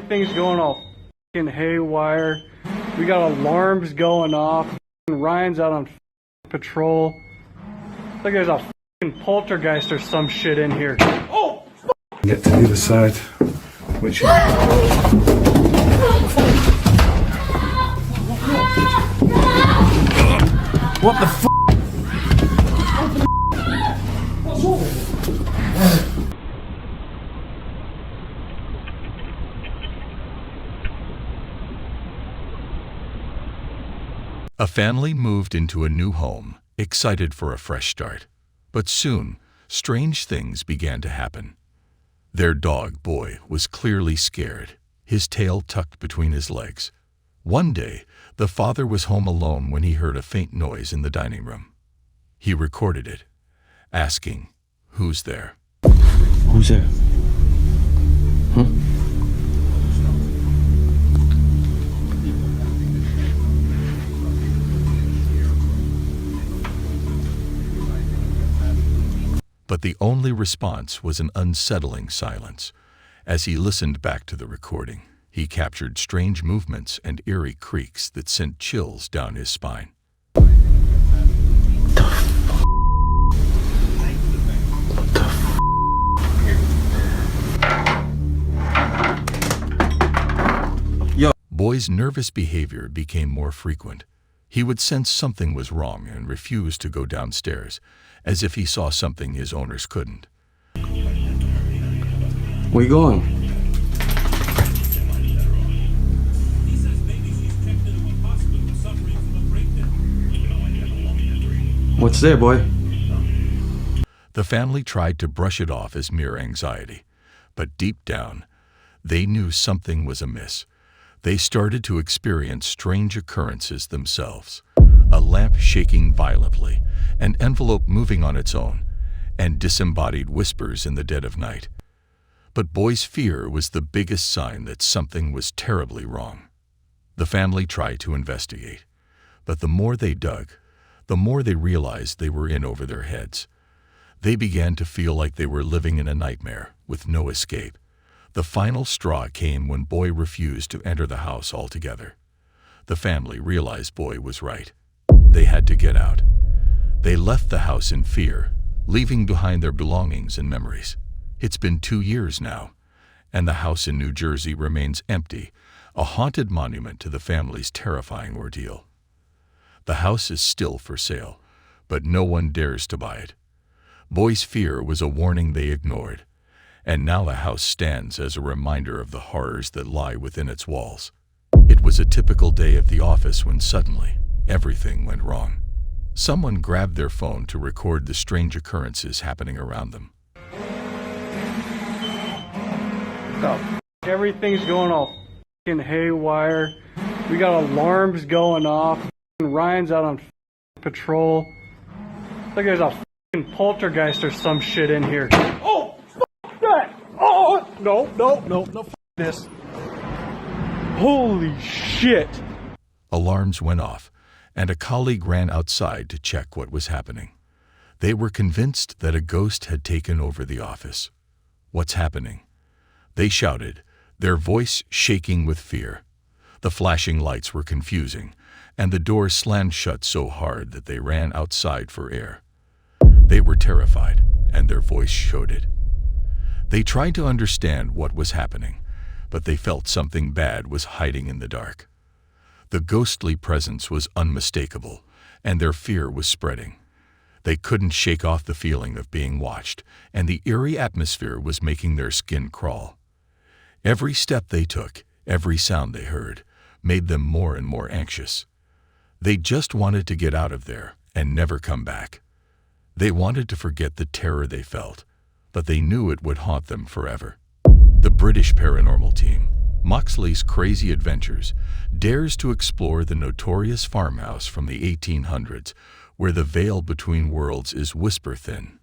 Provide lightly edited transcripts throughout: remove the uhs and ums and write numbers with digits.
Everything's going all fucking haywire. We got alarms going off. Ryan's out on patrol. It's like there's a fucking poltergeist or some shit in here. Oh! Get to the other side, which what the f***? A family moved into a new home, excited for a fresh start. But soon, strange things began to happen. Their dog, Boy, was clearly scared, his tail tucked between his legs. One day, the father was home alone when he heard a faint noise in the dining room. He recorded it, asking, "Who's there?" Who's there? Huh? But the only response was an unsettling silence. As he listened back to the recording, he captured strange movements and eerie creaks that sent chills down his spine. Boy's nervous behavior became more frequent. He would sense something was wrong and refuse to go downstairs, as if he saw something his owners couldn't. Where you going? What's there, boy? The family tried to brush it off as mere anxiety, but deep down, they knew something was amiss. They started to experience strange occurrences themselves. A lamp shaking violently, an envelope moving on its own, and disembodied whispers in the dead of night. But Boy's fear was the biggest sign that something was terribly wrong. The family tried to investigate, but the more they dug, the more they realized they were in over their heads. They began to feel like they were living in a nightmare with no escape. The final straw came when Boy refused to enter the house altogether. The family realized Boy was right. They had to get out. They left the house in fear, leaving behind their belongings and memories. It's been 2 years now, and the house in New Jersey remains empty, a haunted monument to the family's terrifying ordeal. The house is still for sale, but no one dares to buy it. Boy's fear was a warning they ignored, and now the house stands as a reminder of the horrors that lie within its walls. It was a typical day at the office when suddenly, everything went wrong. Someone grabbed their phone to record the strange occurrences happening around them. Everything's going all fucking haywire. We got alarms going off. Ryan's out on patrol. It's like there's a fucking poltergeist or some shit in here. Oh, fuck that! Oh, no, fuck this. Holy shit! Alarms went off, and a colleague ran outside to check what was happening. They were convinced that a ghost had taken over the office. "What's happening?" They shouted, their voice shaking with fear. The flashing lights were confusing, and the door slammed shut so hard that they ran outside for air. They were terrified, and their voice showed it. They tried to understand what was happening, but they felt something bad was hiding in the dark. The ghostly presence was unmistakable, and their fear was spreading. They couldn't shake off the feeling of being watched, and the eerie atmosphere was making their skin crawl. Every step they took, every sound they heard, made them more and more anxious. They just wanted to get out of there and never come back. They wanted to forget the terror they felt, but they knew it would haunt them forever. The British paranormal team, Moxley's Crazy Adventures, dares to explore the notorious farmhouse from the 1800s, where the veil between worlds is whisper-thin.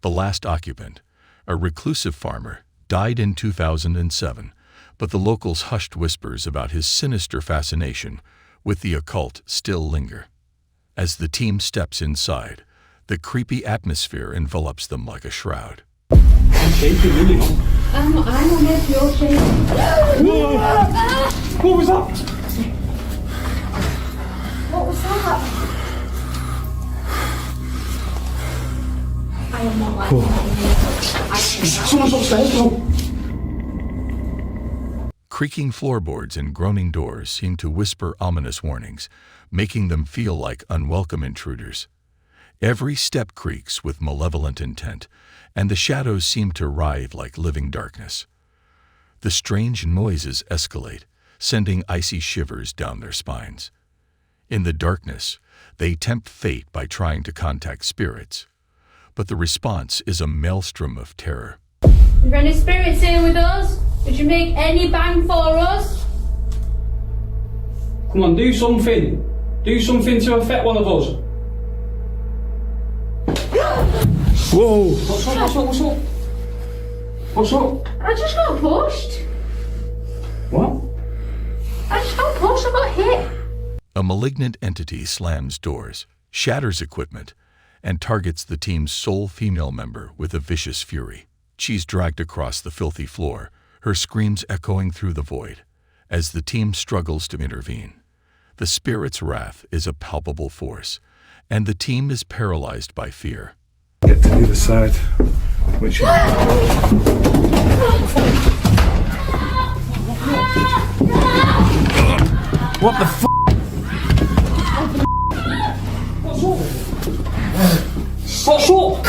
The last occupant, a reclusive farmer, died in 2007, but the locals' hushed whispers about his sinister fascination with the occult still linger. As the team steps inside, the creepy atmosphere envelops them like a shroud. Okay, I'm on edge, you're shaking. What was that? What was that? I am not like Someone's upstairs, bro. Creaking floorboards and groaning doors seem to whisper ominous warnings, making them feel like unwelcome intruders. Every step creaks with malevolent intent, and the shadows seem to writhe like living darkness. The strange noises escalate, sending icy shivers down their spines. In the darkness, they tempt fate by trying to contact spirits, but the response is a maelstrom of terror. Is there any spirits here with us? Would you make any bang for us? Come on, do something. Do something to affect one of us. Whoa. What's up? What's up? What's up? What's up? I just got pushed. What? I just got pushed, I got hit. A malignant entity slams doors, shatters equipment, and targets the team's sole female member with a vicious fury. She's dragged across the filthy floor, her screams echoing through the void. As the team struggles to intervene, the spirit's wrath is a palpable force, and the team is paralyzed by fear. Get to the other side. Which What the f? What's up?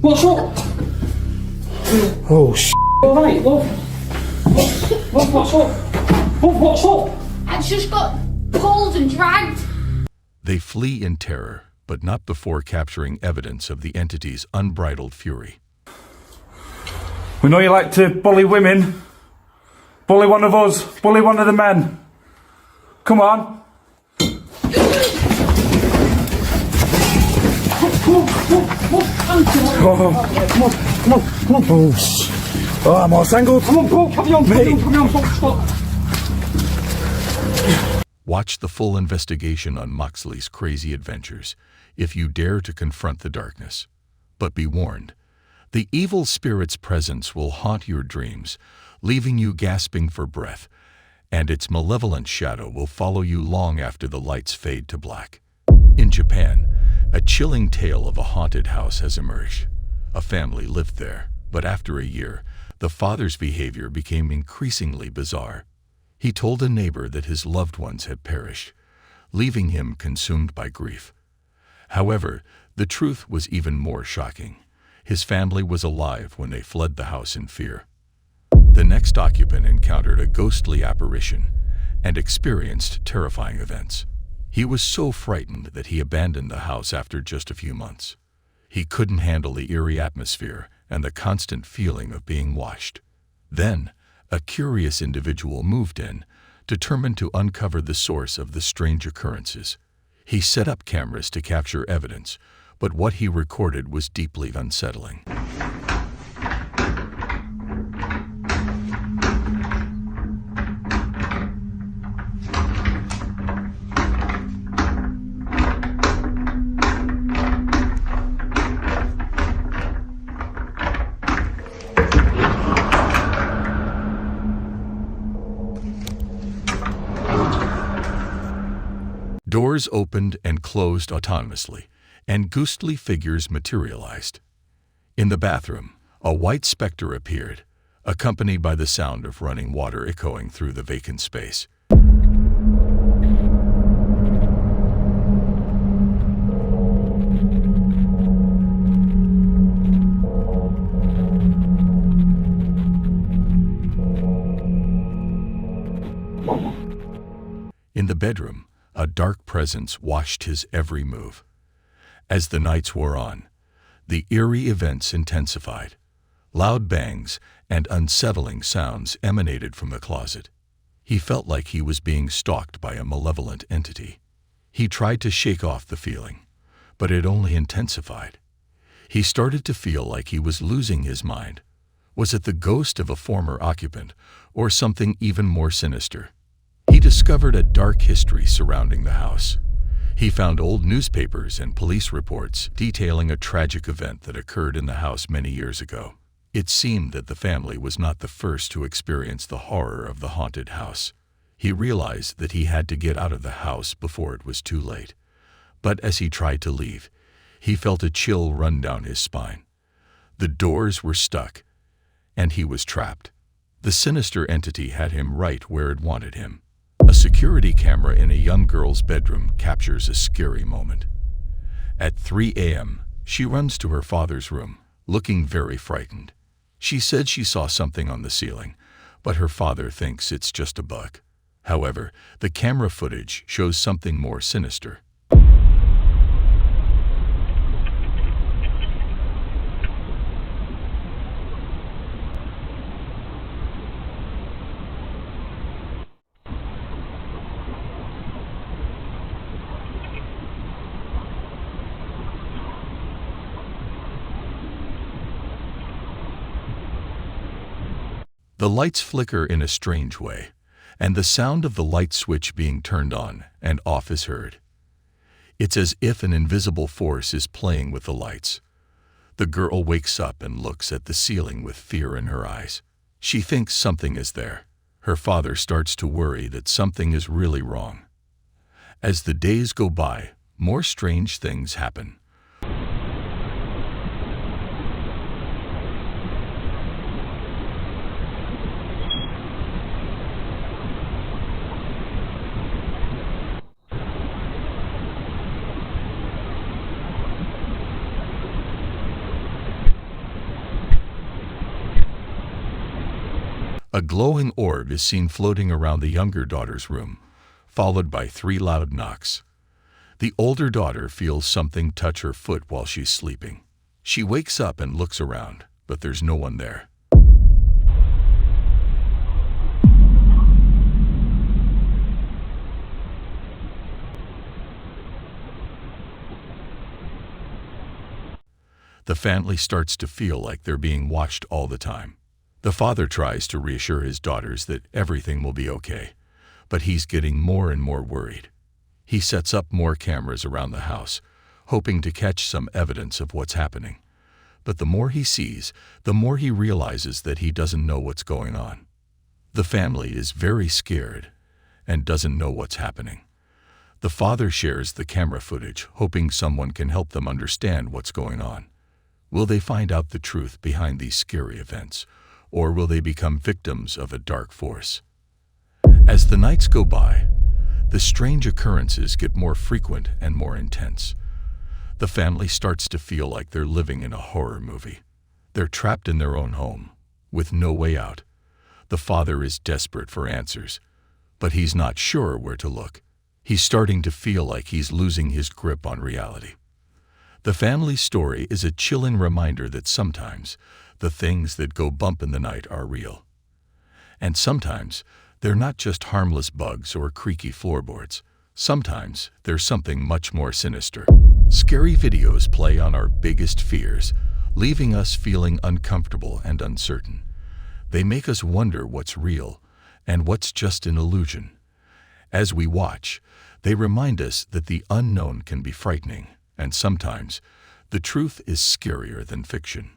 What's up? Oh, sh**. Alright, love. What's up? What's up? I just got pulled and dragged. They flee in terror, but not before capturing evidence of the entity's unbridled fury. We know you like to bully women. Bully one of us. Bully one of the men. Come on. Come on. Oh, I'm all tangled. Come on, bro, carry on, stop. Watch the full investigation on Moxley's crazy adventures if you dare to confront the darkness. But be warned, the evil spirit's presence will haunt your dreams, leaving you gasping for breath, and its malevolent shadow will follow you long after the lights fade to black. In Japan, a chilling tale of a haunted house has emerged. A family lived there, but after a year, the father's behavior became increasingly bizarre. He told a neighbor that his loved ones had perished, leaving him consumed by grief. However, the truth was even more shocking. His family was alive when they fled the house in fear. The next occupant encountered a ghostly apparition and experienced terrifying events. He was so frightened that he abandoned the house after just a few months. He couldn't handle the eerie atmosphere and the constant feeling of being watched. Then, a curious individual moved in, determined to uncover the source of the strange occurrences. He set up cameras to capture evidence, but what he recorded was deeply unsettling. Doors opened and closed autonomously, and ghostly figures materialized. In the bathroom, a white specter appeared, accompanied by the sound of running water echoing through the vacant space. In the bedroom, a dark presence watched his every move. As the nights wore on, the eerie events intensified. Loud bangs and unsettling sounds emanated from the closet. He felt like he was being stalked by a malevolent entity. He tried to shake off the feeling, but it only intensified. He started to feel like he was losing his mind. Was it the ghost of a former occupant, or something even more sinister? He discovered a dark history surrounding the house. He found old newspapers and police reports detailing a tragic event that occurred in the house many years ago. It seemed that the family was not the first to experience the horror of the haunted house. He realized that he had to get out of the house before it was too late. But as he tried to leave, he felt a chill run down his spine. The doors were stuck, and he was trapped. The sinister entity had him right where it wanted him. A security camera in a young girl's bedroom captures a scary moment. At 3 a.m., she runs to her father's room, looking very frightened. She said she saw something on the ceiling, but her father thinks it's just a bug. However, the camera footage shows something more sinister. The lights flicker in a strange way, and the sound of the light switch being turned on and off is heard. It's as if an invisible force is playing with the lights. The girl wakes up and looks at the ceiling with fear in her eyes. She thinks something is there. Her father starts to worry that something is really wrong. As the days go by, more strange things happen. A glowing orb is seen floating around the younger daughter's room, followed by 3 loud knocks. The older daughter feels something touch her foot while she's sleeping. She wakes up and looks around, but there's no one there. The family starts to feel like they're being watched all the time. The father tries to reassure his daughters that everything will be okay, but he's getting more and more worried. He sets up more cameras around the house, hoping to catch some evidence of what's happening. But the more he sees, the more he realizes that he doesn't know what's going on. The family is very scared and doesn't know what's happening. The father shares the camera footage, hoping someone can help them understand what's going on. Will they find out the truth behind these scary events? Or will they become victims of a dark force? As the nights go by, the strange occurrences get more frequent and more intense. The family starts to feel like they're living in a horror movie. They're trapped in their own home, with no way out. The father is desperate for answers, but he's not sure where to look. He's starting to feel like he's losing his grip on reality. The family's story is a chilling reminder that sometimes the things that go bump in the night are real. And sometimes they're not just harmless bugs or creaky floorboards. Sometimes there's something much more sinister. Scary videos play on our biggest fears, leaving us feeling uncomfortable and uncertain. They make us wonder what's real and what's just an illusion. As we watch, they remind us that the unknown can be frightening, and sometimes the truth is scarier than fiction.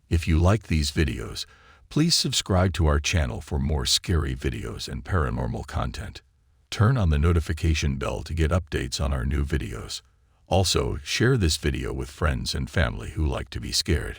If you like these videos, please subscribe to our channel for more scary videos and paranormal content. Turn on the notification bell to get updates on our new videos. Also, share this video with friends and family who like to be scared.